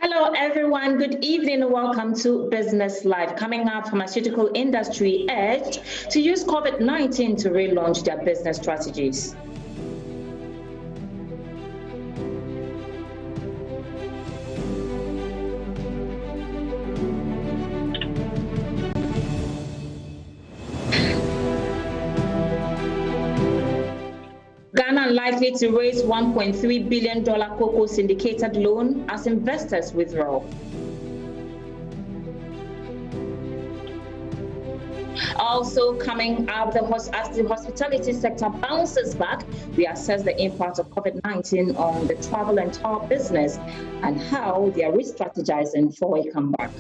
Hello, everyone. Good evening and welcome to Business Live. Coming up, pharmaceutical industry urged to use COVID-19 to relaunch their business strategies. Ghana likely to raise $1.3 billion cocoa syndicated loan as investors withdraw. Also coming up, as the hospitality sector bounces back, we assess the impact of COVID-19 on the travel and tour business and how they are re-strategizing for a comeback.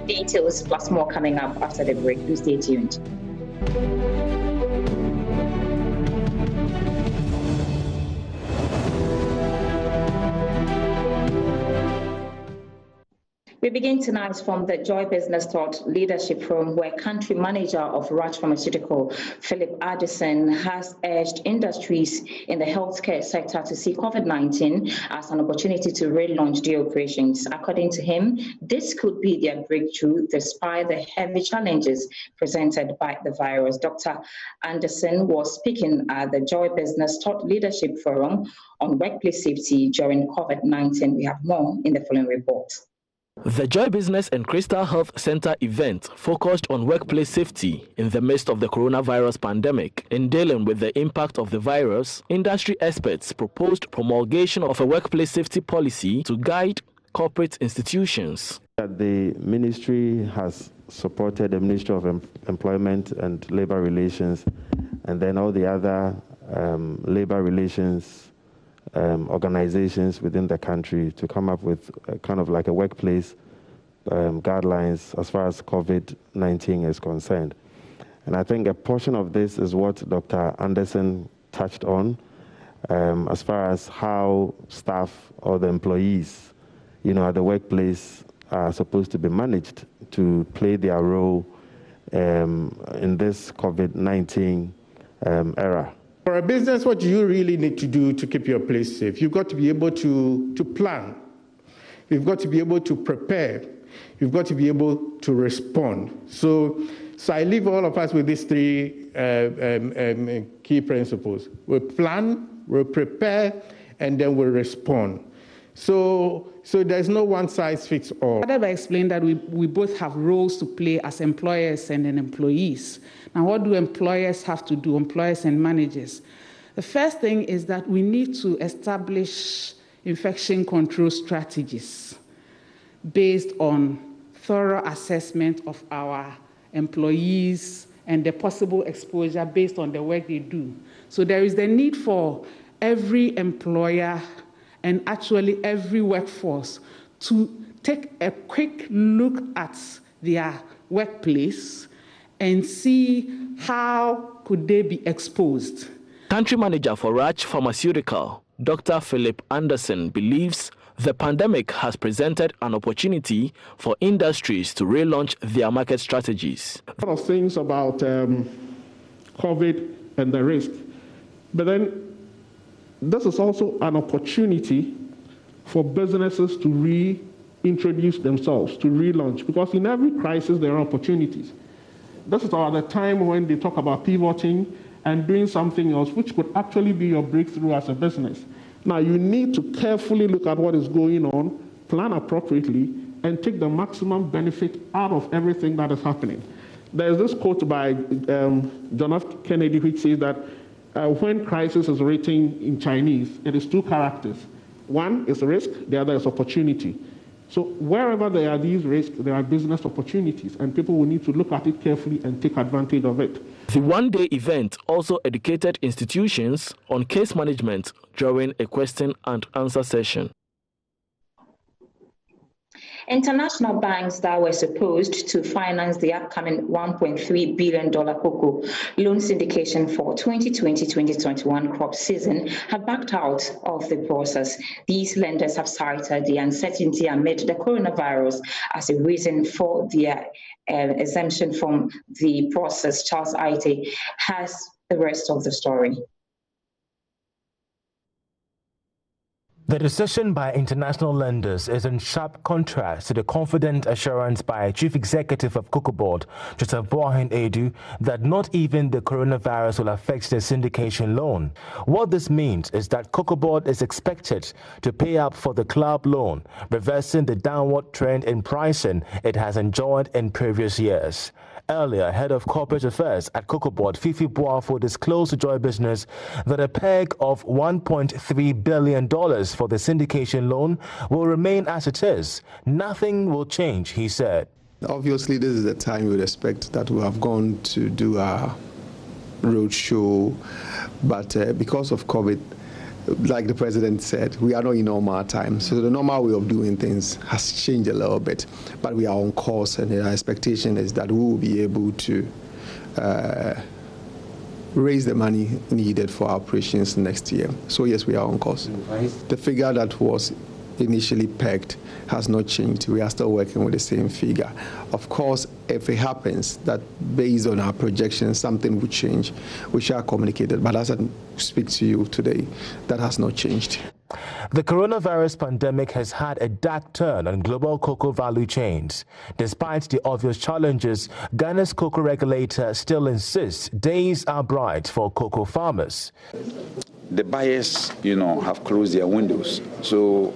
Details plus more coming up after the break. Do stay tuned. We begin tonight from the Joy Business Thought Leadership Forum, where country manager of Raj Pharmaceutical, Philip Addison, has urged industries in the healthcare sector to see COVID-19 as an opportunity to relaunch their operations. According to him, this could be their breakthrough despite the heavy challenges presented by the virus. Dr. Anderson was speaking at the Joy Business Thought Leadership Forum on workplace safety during COVID-19. We have more in the following report. The Joy Business and Crystal Health Center event focused on workplace safety in the midst of the coronavirus pandemic. In dealing with the impact of the virus, industry experts proposed promulgation of a workplace safety policy to guide corporate institutions. The ministry has supported the Ministry of Employment and Labor Relations, and then all the other labor relations organizations within the country to come up with kind of like a workplace guidelines as far as COVID-19 is concerned. And I think a portion of this is what Dr. Anderson touched on as far as how staff or the employees, at the workplace are supposed to be managed to play their role in this COVID-19 era. For a business, what do you really need to do to keep your place safe? You've got to be able to plan. You've got to be able to prepare. You've got to be able to respond. So I leave all of us with these three key principles. We plan, we prepare, and then we respond. So there's no one size fits all. I explained that we both have roles to play as employers and employees. Now, what do employers have to do, employers and managers? The first thing is that we need to establish infection control strategies based on thorough assessment of our employees and the possible exposure based on the work they do. So there is the need for every employer and actually every workforce to take a quick look at their workplace and see how could they be exposed. Country manager for Raj Pharmaceutical, Dr. Philip Anderson, believes the pandemic has presented an opportunity for industries to relaunch their market strategies. A lot of things about COVID and the risk, but then this is also an opportunity for businesses to reintroduce themselves, to relaunch, because in every crisis there are opportunities. This is the time when they talk about pivoting and doing something else, which could actually be your breakthrough as a business. Now, you need to carefully look at what is going on, plan appropriately, and take the maximum benefit out of everything that is happening. There's this quote by John F. Kennedy, which says that when crisis is written in Chinese, it is two characters. One is risk, the other is opportunity. So wherever there are these risks, there are business opportunities, and people will need to look at it carefully and take advantage of it. The one-day event also educated institutions on case management during a question and answer session. International banks that were supposed to finance the upcoming $1.3 billion cocoa loan syndication for 2020-2021 crop season have backed out of the process. These lenders have cited the uncertainty amid the coronavirus as a reason for their exemption from the process. Charles Aite has the rest of the story. The decision by international lenders is in sharp contrast to the confident assurance by Chief Executive of Cocoa Board, Aboagye-Wiafe, that not even the coronavirus will affect the syndication loan. What this means is that Cocoa Board is expected to pay up for the club loan, reversing the downward trend in pricing it has enjoyed in previous years. Earlier, Head of Corporate Affairs at Cocoa Board, Fifi Boafo, disclosed to Joy Business that a peg of $1.3 billion for the syndication loan will remain as it is. Nothing will change, he said. Obviously, this is the time we would expect that we have gone to do our roadshow, but because of COVID, like the president said, we are not in normal times. So the normal way of doing things has changed a little bit, but we are on course, and our expectation is that we will be able to raise the money needed for our operations next year. So yes, we are on course. The figure that was initially pegged has not changed. We are still working with the same figure. Of course, if it happens that based on our projections something would change, we shall communicate it. But as I speak to you today, that has not changed. The coronavirus pandemic has had a dark turn on global cocoa value chains. Despite the obvious challenges, Ghana's cocoa regulator still insists days are bright for cocoa farmers. The buyers, have closed their windows, so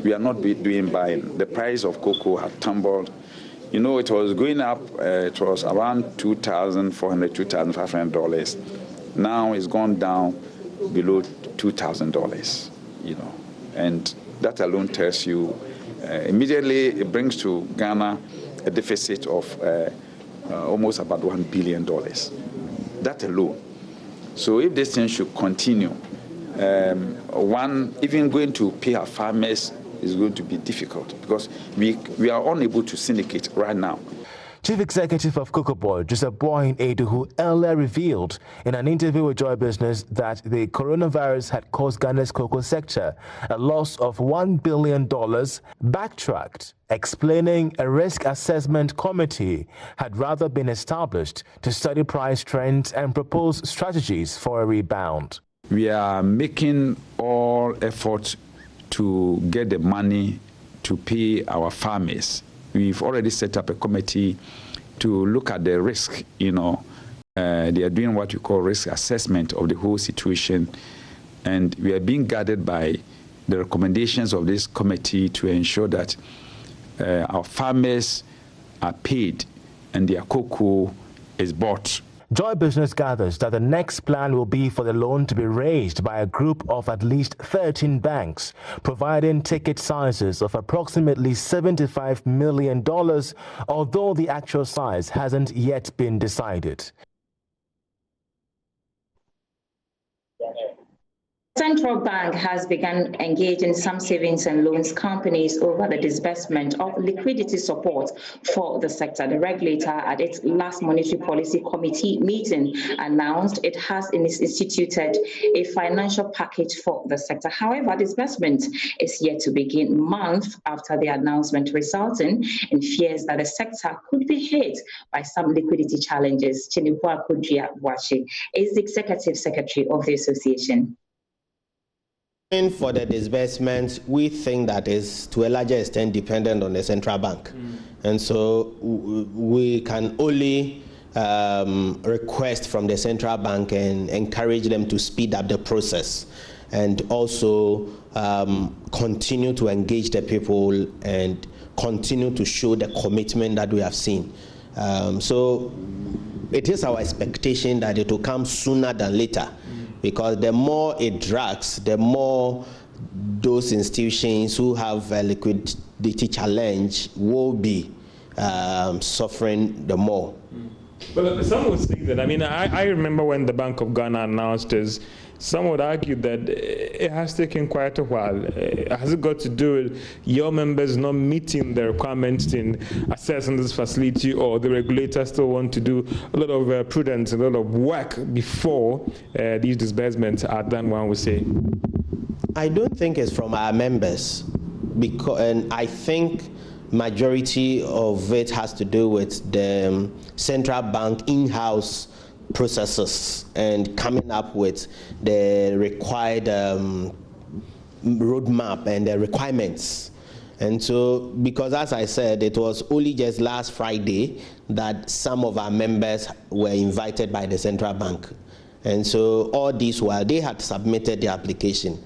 we are not doing buying. The price of cocoa has tumbled. It was going up. It was around $2,400, $2,500. Now it's gone down below $2,000. And that alone tells you immediately it brings to Ghana a deficit of almost about $1 billion. That alone. So if this thing should continue, even going to pay our farmers is going to be difficult because we are unable to syndicate right now. Chief Executive of Cocoa Board, Aboagye-Wiafe, who earlier revealed in an interview with Joy Business that the coronavirus had caused Ghana's cocoa sector a loss of $1 billion, backtracked, explaining a risk assessment committee had rather been established to study price trends and propose strategies for a rebound. We are making all efforts to get the money to pay our farmers. We've already set up a committee to look at the risk. They are doing what we call risk assessment of the whole situation, and we are being guided by the recommendations of this committee to ensure that our farmers are paid and their cocoa is bought. Joy Business gathers that the next plan will be for the loan to be raised by a group of at least 13 banks, providing ticket sizes of approximately $75 million, although the actual size hasn't yet been decided. Central Bank has begun engaging some savings and loans companies over the disbursement of liquidity support for the sector. The regulator at its last Monetary Policy Committee meeting announced it has instituted a financial package for the sector. However, disbursement is yet to begin months after the announcement, resulting in fears that the sector could be hit by some liquidity challenges. Aboagye-Wiafe is the Executive Secretary of the association. For the disbursements, we think that is to a larger extent dependent on the central bank. And so we can only request from the central bank and encourage them to speed up the process and also continue to engage the people and continue to show the commitment that we have seen. So it is our expectation that it will come sooner than later. Because the more it drags, the more those institutions who have a liquidity challenge will be suffering the more. But some would think that, I remember when the Bank of Ghana announced this, some would argue that it has taken quite a while. Has it got to do with your members not meeting the requirements in assessing this facility, or the regulators still want to do a lot of prudence, a lot of work before these disbursements are done, one would say? I don't think it's from our members, and I think majority of it has to do with the central bank in-house processes and coming up with the required roadmap and the requirements. And so, because as I said, it was only just last Friday that some of our members were invited by the central bank. And so all this while they had submitted the application.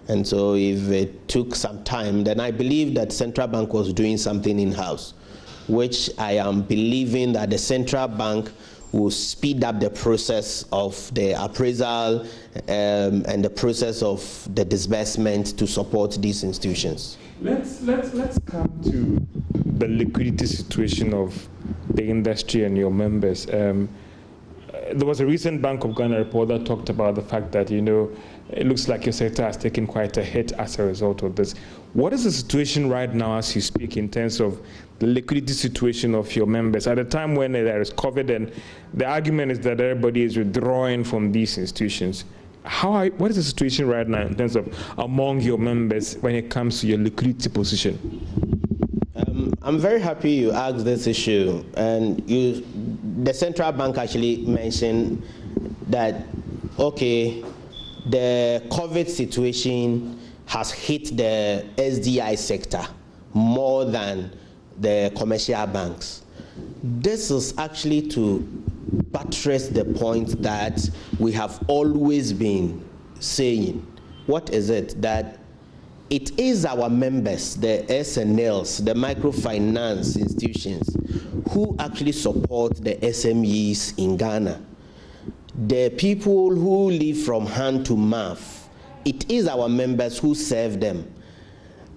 And so if it took some time, then I believe that central bank was doing something in-house, which I am believing that the central bank will speed up the process of the appraisal and the process of the disbursement to support these institutions. Let's come to the liquidity situation of the industry and your members. There was a recent Bank of Ghana report that talked about the fact that, it looks like your sector has taken quite a hit as a result of this. What is the situation right now as you speak in terms of the liquidity situation of your members at a time when there is COVID and the argument is that everybody is withdrawing from these institutions? What is the situation right now in terms of among your members when it comes to your liquidity position? I'm very happy you asked this issue, and the central bank actually mentioned that, okay, the COVID situation has hit the SDI sector more than the commercial banks. This is actually to buttress the point that we have always been saying. What is it? That it is our members, the SNLs, the microfinance institutions, who actually support the SMEs in Ghana. The people who live from hand to mouth, it is our members who serve them.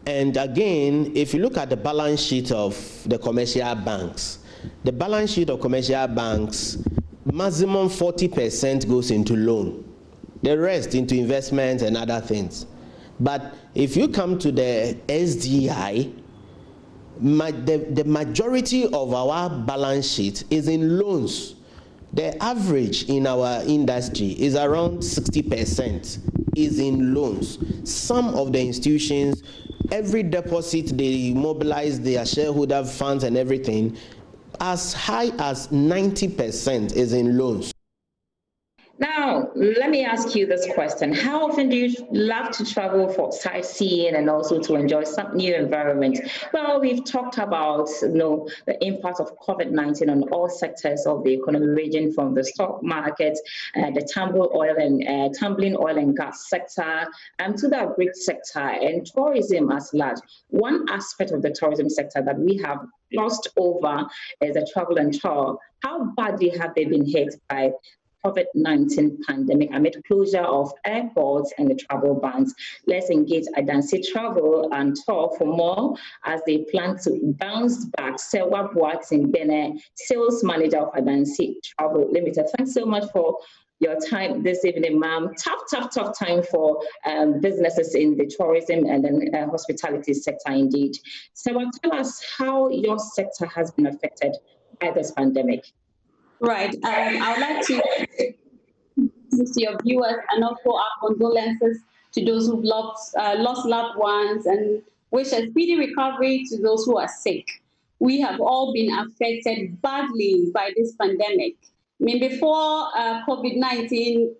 And again, if you look at the balance sheet of the commercial banks, the balance sheet of commercial banks, maximum 40% goes into loan, the rest into investments and other things. But if you come to the SDI, the majority of our balance sheet is in loans. The average in our industry is around 60% is in loans. Some of the institutions, every deposit they mobilize their shareholder funds and everything, as high as 90% is in loans. Now, let me ask you this question. How often do you love to travel for sightseeing and also to enjoy some new environment? Well, we've talked about the impact of COVID-19 on all sectors of the economy, ranging from the stock market, the tumbling oil and gas sector, to the agri sector and tourism as large. One aspect of the tourism sector that we have lost over is the travel and tour. How badly have they been hit by COVID-19 pandemic amid closure of airports and the travel bans? Let's engage Adansi Travel and Tour for more as they plan to bounce back. Sewa Boating-Bene, sales manager of Adansi Travel Limited. Thanks so much for your time this evening, ma'am. Tough time for businesses in the tourism and then hospitality sector indeed. Sewa, tell us how your sector has been affected by this pandemic. Right. I would like to your viewers and also our condolences to those who've lost loved ones and wish a speedy recovery to those who are sick. We have all been affected badly by this pandemic. I mean, before COVID-19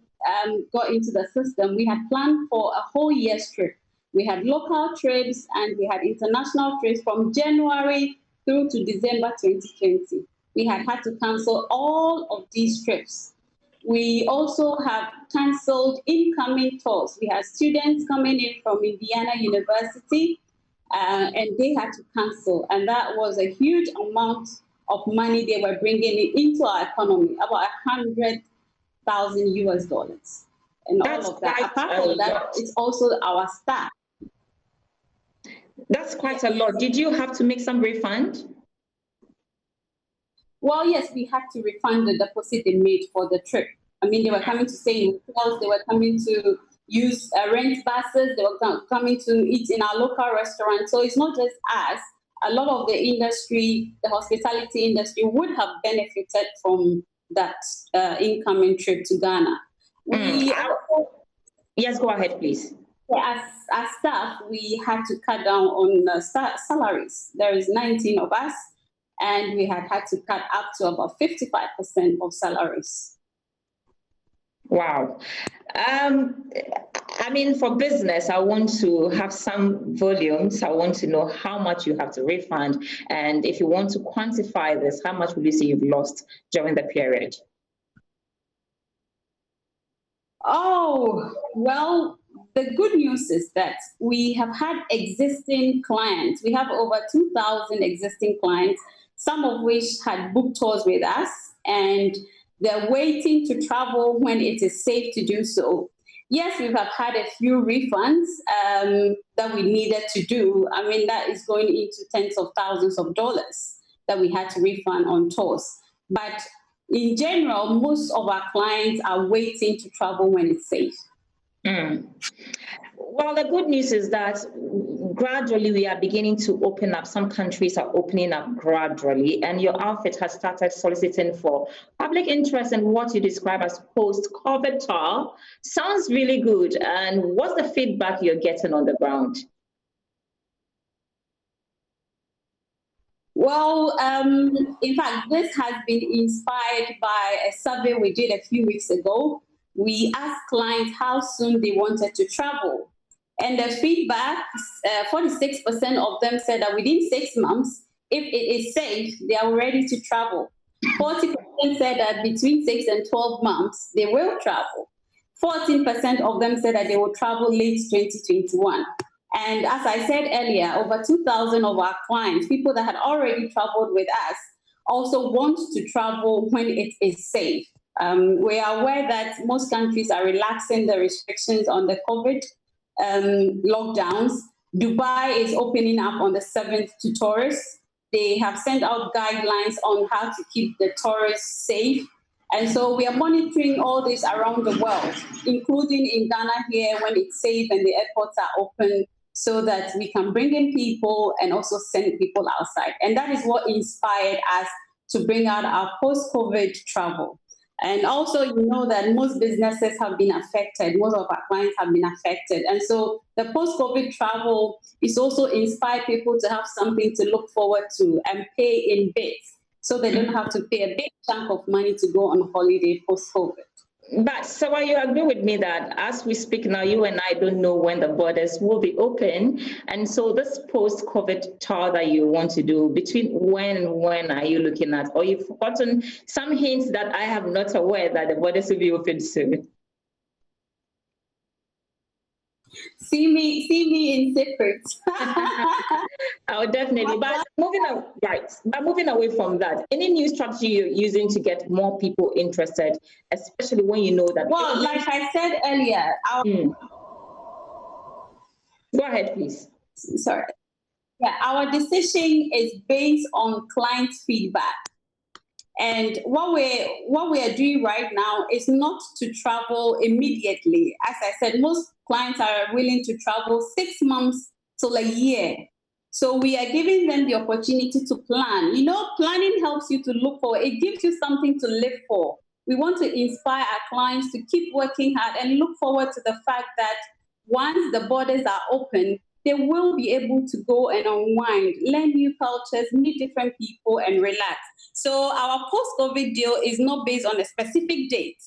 got into the system, we had planned for a whole year's trip. We had local trips and we had international trips from January through to December 2020. We had to cancel all of these trips. We also have canceled incoming tours. We had students coming in from Indiana University, and they had to cancel. And that was a huge amount of money they were bringing into our economy, about $100,000 US. And that's all of that. Apart from that, it's also our staff. That's quite a lot. Did you have to make some refund? Well, yes, we had to refund the deposit they made for the trip. I mean, they were coming to stay in hotels, they were coming to use rent buses, they were coming to eat in our local restaurants. So it's not just us. A lot of the industry, the hospitality industry, would have benefited from that incoming trip to Ghana. Yes, go ahead, please. As staff, we had to cut down on salaries. There is 19 of us. And we had to cut up to about 55% of salaries. Wow. I mean, for business, I want to have some volumes. I want to know how much you have to refund. And if you want to quantify this, how much will you say you've lost during the period? Oh, well, the good news is that we have had existing clients. We have over 2,000 existing clients, some of which had booked tours with us, and they're waiting to travel when it is safe to do so. Yes, we have had a few refunds that we needed to do. I mean, that is going into tens of thousands of dollars that we had to refund on tours. But in general, most of our clients are waiting to travel when it's safe. Well, the good news is that gradually we are beginning to open up. Some countries are opening up gradually, and your outfit has started soliciting for public interest in what you describe as post-COVID tour. Sounds really good. And what's the feedback you're getting on the ground? Well, in fact, this has been inspired by a survey we did a few weeks ago. We asked clients how soon they wanted to travel. And the feedback, 46% of them said that within 6 months, if it is safe, they are ready to travel. 40% said that between 6 and 12 months, they will travel. 14% of them said that they will travel late 2021. And as I said earlier, over 2,000 of our clients, people that had already traveled with us, also want to travel when it is safe. We are aware that most countries are relaxing the restrictions on the COVID lockdowns. Dubai is opening up on the 7th to tourists. They have sent out guidelines on how to keep the tourists safe. And so we are monitoring all this around the world, including in Ghana here when it's safe and the airports are open, so that we can bring in people and also send people outside. And that is what inspired us to bring out our post-COVID travel. And also, you know that most businesses have been affected. Most of our clients have been affected. And so the post-COVID travel is also inspired people to have something to look forward to and pay in bits, so they don't have to pay a big chunk of money to go on holiday post-COVID. But so you agree with me that as we speak now, you and I don't know when the borders will be open. And so this post-COVID tour that you want to do, between when and when are you looking at? Or you've gotten some hints that I have not aware that the borders will be open soon? See me in secret. Oh, definitely. But moving away from that, any new strategy you're using to get more people interested, especially when you know that? Well, like I said earlier, Go ahead, please. Sorry. Yeah, our decision is based on client feedback. And what we are doing right now is not to travel immediately. As I said, most clients are willing to travel 6 months till a year. So we are giving them the opportunity to plan. You know, planning helps you to look for, it gives you something to live for. We want to inspire our clients to keep working hard and look forward to the fact that once the borders are open, they will be able to go and unwind, learn new cultures, meet different people, and relax. So our post-COVID deal is not based on a specific date,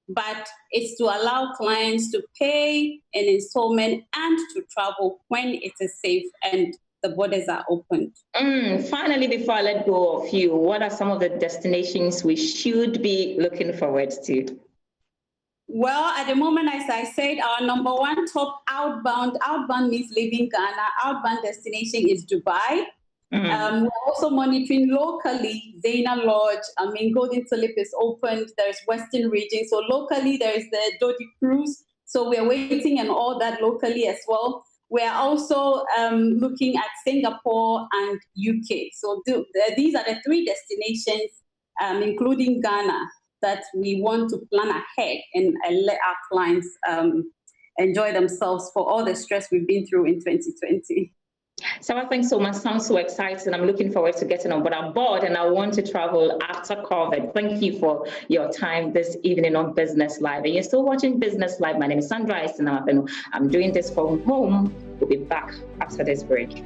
but it's to allow clients to pay an installment and to travel when it is safe and the borders are open. Finally, before I let go of you, what are some of the destinations we should be looking forward to? Well, at the moment, as I said, our number one top outbound means leaving Ghana, outbound destination is Dubai. We're also monitoring locally, Zena Lodge, Golden Tulip is opened, there's Western region. So locally, there is the Dodi Cruise. So we're waiting and all that locally as well. We're also looking at Singapore and UK. So these are the 3 destinations, including Ghana, that we want to plan ahead and let our clients enjoy themselves for all the stress we've been through in 2020. Sarah, thanks so much. Sounds so exciting. I'm looking forward to getting on board, and I want to travel after COVID. Thank you for your time this evening on Business Live. And you're still watching Business Live. My name is Sandra Isinamapenu. I'm doing this from home. We'll be back after this break.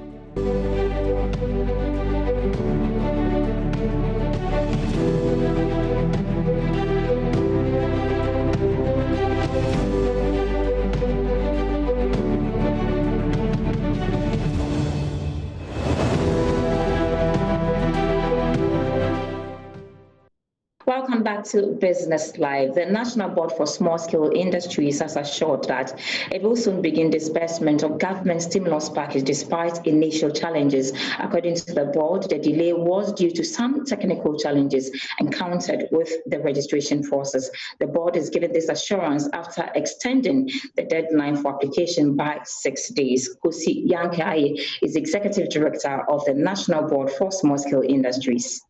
back to Business Live. The National Board for Small-Scale Industries has assured that it will soon begin disbursement of government stimulus package despite initial challenges. According to the board, the delay was due to some technical challenges encountered with the registration process. The board is giving this assurance after extending the deadline for application by 6 days. Kosi Yankai is Executive Director of the National Board for Small-Scale Industries.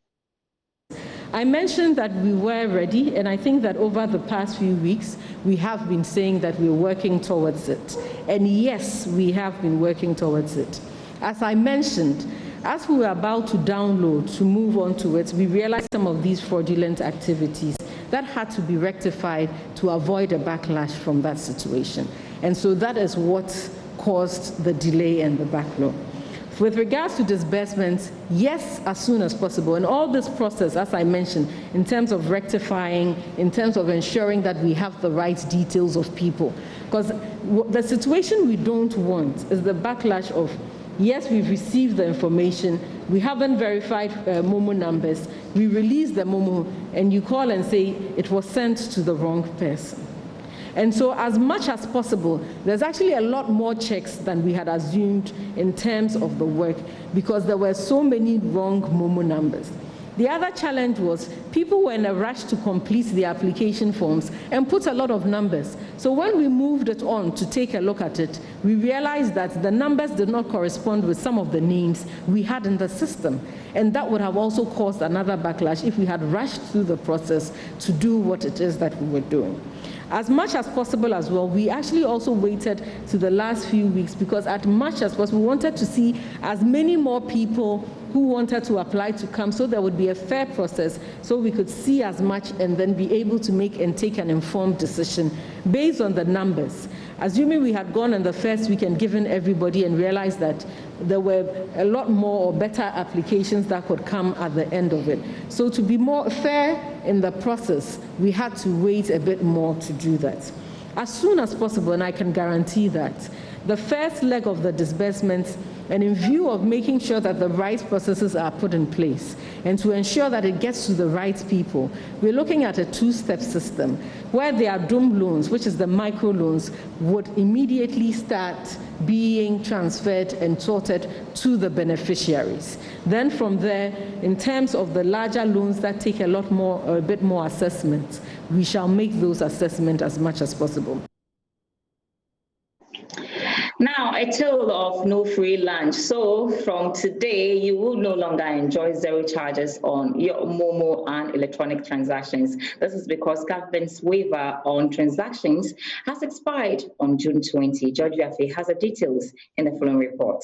I mentioned that we were ready, and I think that over the past few weeks, we have been saying that we're working towards it. And yes, we have been working towards it. As I mentioned, as we were about to download, to move on to it, we realized some of these fraudulent activities that had to be rectified to avoid a backlash from that situation. And so that is what caused the delay and the backlog. With regards to disbursements, yes, as soon as possible. And all this process, as I mentioned, in terms of rectifying, in terms of ensuring that we have the right details of people. Because the situation we don't want is the backlash of, yes, we've received the information, we haven't verified Momo numbers, we release the Momo, and you call and say it was sent to the wrong person. And so as much as possible, there's actually a lot more checks than we had assumed in terms of the work because there were so many wrong Momo numbers. The other challenge was people were in a rush to complete the application forms and put a lot of numbers. So when we moved it on to take a look at it, we realized that the numbers did not correspond with some of the names we had in the system. And that would have also caused another backlash if we had rushed through the process to do what it is that we were doing. As much as possible as well, we actually also waited to the last few weeks because as much as possible, we wanted to see as many more people who wanted to apply to come so there would be a fair process so we could see as much and then be able to make and take an informed decision based on the numbers. Assuming we had gone in the first week and given everybody and realized that there were a lot more or better applications that could come at the end of it. So to be more fair in the process, we had to wait a bit more to do that. As soon as possible, and I can guarantee that, the first leg of the disbursements, and in view of making sure that the right processes are put in place and to ensure that it gets to the right people, we're looking at a two-step system where the ADUM loans, which is the micro loans, would immediately start being transferred and sorted to the beneficiaries. Then from there, in terms of the larger loans that take a lot more, or a bit more assessment, we shall make those assessments as much as possible. Now, a tale of no free lunch. So from today, you will no longer enjoy zero charges on your Momo and electronic transactions. This is because government's waiver on transactions has expired on June 20. Aboagye-Wiafe has the details in the following report.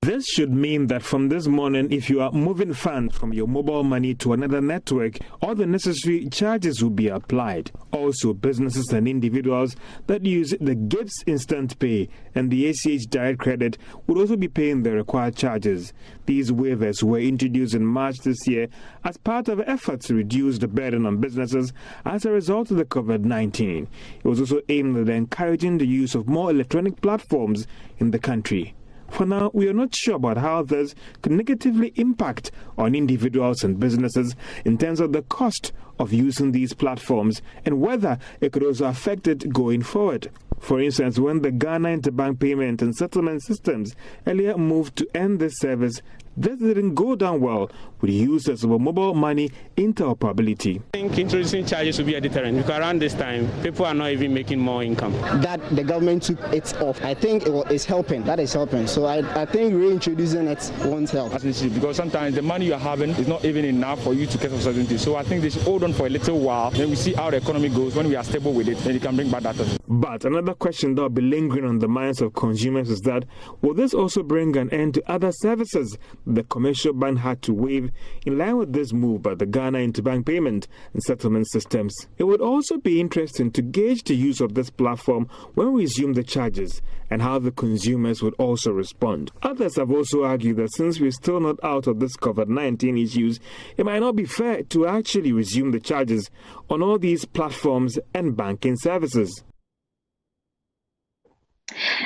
This should mean that from this morning, if you are moving funds from your mobile money to another network, all the necessary charges will be applied. Also, businesses and individuals that use the GIFTS Instant Pay and the ACH Direct Credit would also be paying the required charges. These waivers were introduced in March this year as part of efforts to reduce the burden on businesses as a result of the COVID-19. It was also aimed at encouraging the use of more electronic platforms in the country. For now, we are not sure about how this could negatively impact on individuals and businesses in terms of the cost of using these platforms and whether it could also affect it going forward. For instance, when the Ghana Interbank Payment and Settlement Systems earlier moved to end this service, this didn't go down well with users of mobile money interoperability. I think introducing charges will be a deterrent because around this time, people are not even making more income. That the government took it off, I think it's helping. That is helping. So I think reintroducing it won't help. Because sometimes the money you're having is not even enough for you to get some certainty. So I think they should hold on for a little while. Then we see how the economy goes. When we are stable with it, then you can bring back data. But another question that will be lingering on the minds of consumers is that, will this also bring an end to other services the commercial bank had to waive in line with this move by the Ghana Interbank Payment and Settlement Systems? It would also be interesting to gauge the use of this platform when we resume the charges and how the consumers would also respond. Others have also argued that since we're still not out of this COVID-19 issues, it might not be fair to actually resume the charges on all these platforms and banking services.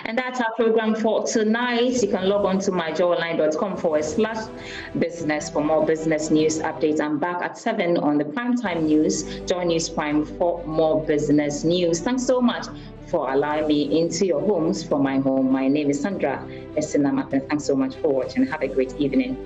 And that's our program for tonight. You can log on to myjoyonline.com/business for more business news updates. I'm back at 7 on the Primetime News, JoyNews Prime, for more business news. Thanks so much for allowing me into your homes from my home. My name is Sandra Esinama. Thanks so much for watching. Have a great evening.